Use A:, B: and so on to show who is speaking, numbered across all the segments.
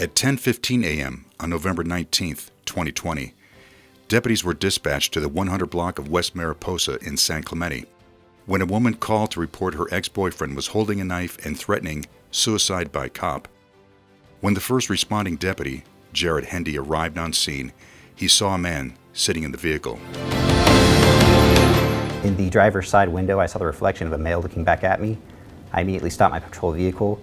A: At 10:15 a.m. on November 19, 2020, deputies were dispatched to the 100 block of West Mariposa in San Clemente when a woman called to report her ex-boyfriend was holding a knife and threatening suicide by cop. When the first responding deputy, Jared Hendy, arrived on scene, he saw a man sitting in the vehicle.
B: In the driver's side window, I saw the reflection of a male looking back at me. I immediately stopped my patrol vehicle.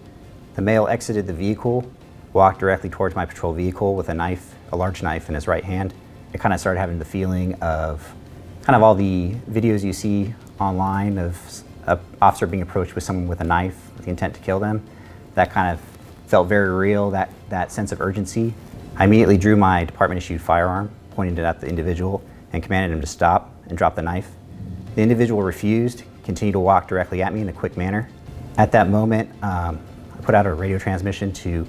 B: The male exited the vehicle, walked directly towards my patrol vehicle with a knife, a large knife in his right hand. I kind of started having the feeling of all the videos you see online of an officer being approached with someone with a knife with the intent to kill them. That kind of felt very real, that sense of urgency. I immediately drew my department-issued firearm, pointed it at the individual, and commanded him to stop and drop the knife. The individual refused, continued to walk directly at me in a quick manner. At that moment, I put out a radio transmission to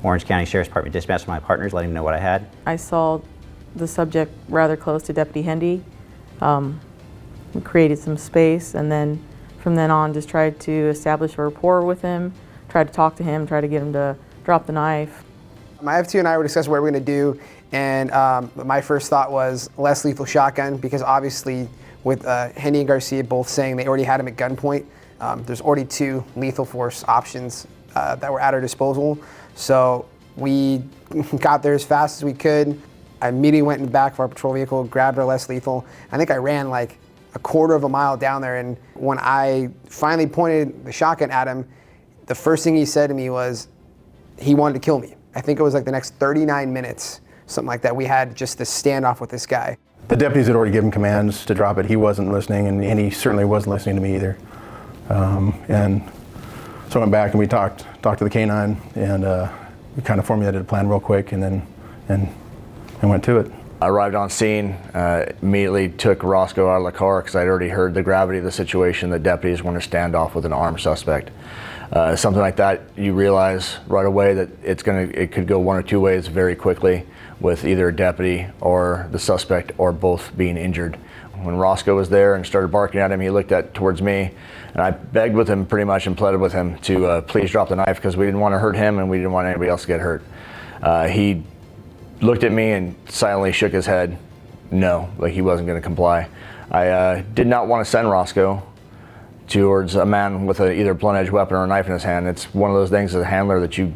B: Orange County Sheriff's Department dispatch to my partners, letting them know what I had.
C: I saw the subject rather close to Deputy Hendy. We created some space, and then from then on just tried to establish a rapport with him, tried to talk to him, tried to get him to drop the knife.
D: My F2 and I were discussing what we're going to do, and my first thought was less lethal shotgun, because obviously with Hendy and Garcia both saying they already had him at gunpoint, there's already 2 lethal force options that were at our disposal. So we got there as fast as we could. I immediately went in the back of our patrol vehicle, grabbed our less lethal. I think I ran like a quarter of a mile down there, and when I finally pointed the shotgun at him, the first thing he said to me was he wanted to kill me. I think it was like the next 39 minutes, something like that. We had just this standoff with this guy.
E: The deputies had already given commands to drop it. He wasn't listening, and he certainly wasn't listening to me either. And so I went back and we talked to the canine, and we kind of formulated a plan real quick, and then went to it.
F: I arrived on scene, immediately took Roscoe out of the car because I'd already heard the gravity of the situation. The deputies want to stand off with an armed suspect. Something like that, you realize right away that it could go one or two ways very quickly, with either a deputy or the suspect or both being injured. When Roscoe was there and started barking at him, he looked towards me, and I begged with him pretty much and pleaded with him to please drop the knife, because we didn't want to hurt him and we didn't want anybody else to get hurt. He looked at me and silently shook his head, no, like he wasn't going to comply. I did not want to send Roscoe towards a man with either a blunt edge weapon or a knife in his hand. It's one of those things as a handler that you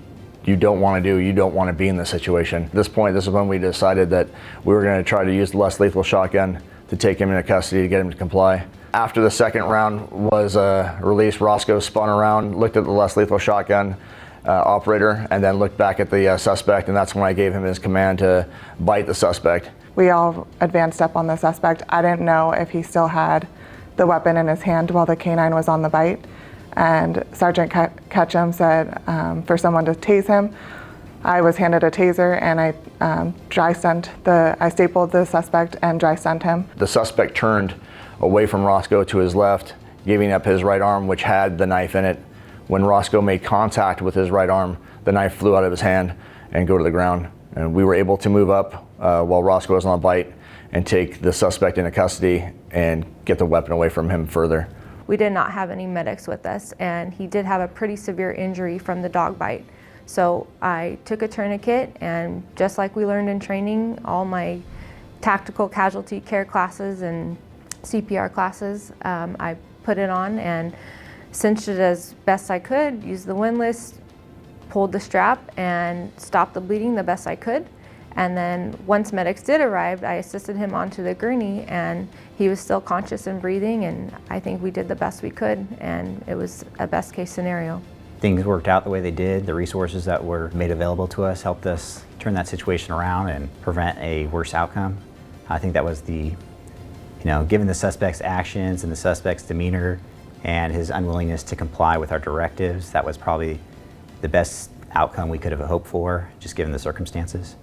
F: don't want to do. You don't want to be in this situation. At this point, this is when we decided that we were going to try to use the less lethal shotgun to take him into custody to get him to comply. After the second round was released, Roscoe spun around, looked at the less lethal shotgun operator, and then looked back at the suspect, and that's when I gave him his command to bite the suspect.
G: We all advanced up on the suspect. I didn't know if he still had the weapon in his hand while the canine was on the bite, and Sergeant Ketchum said for someone to tase him. I was handed a taser, and I stapled the suspect and dry stunned him. The
F: suspect turned away from Roscoe to his left, giving up his right arm, which had the knife in it. When Roscoe made contact with his right arm, the knife flew out of his hand and go to the ground. And we were able to move up while Roscoe was on the bite and take the suspect into custody and get the weapon away from him further.
H: We did not have any medics with us, and he did have a pretty severe injury from the dog bite. So I took a tourniquet, and just like we learned in training, all my tactical casualty care classes and CPR classes, I put it on and cinched it as best I could, used the windlass, pulled the strap, and stopped the bleeding the best I could. And then once medics did arrive, I assisted him onto the gurney, and he was still conscious and breathing, and I think we did the best we could, and it was a best case scenario.
B: Things worked out the way they did. The resources that were made available to us helped us turn that situation around and prevent a worse outcome. I think that was given the suspect's actions and the suspect's demeanor and his unwillingness to comply with our directives, that was probably the best outcome we could have hoped for, just given the circumstances.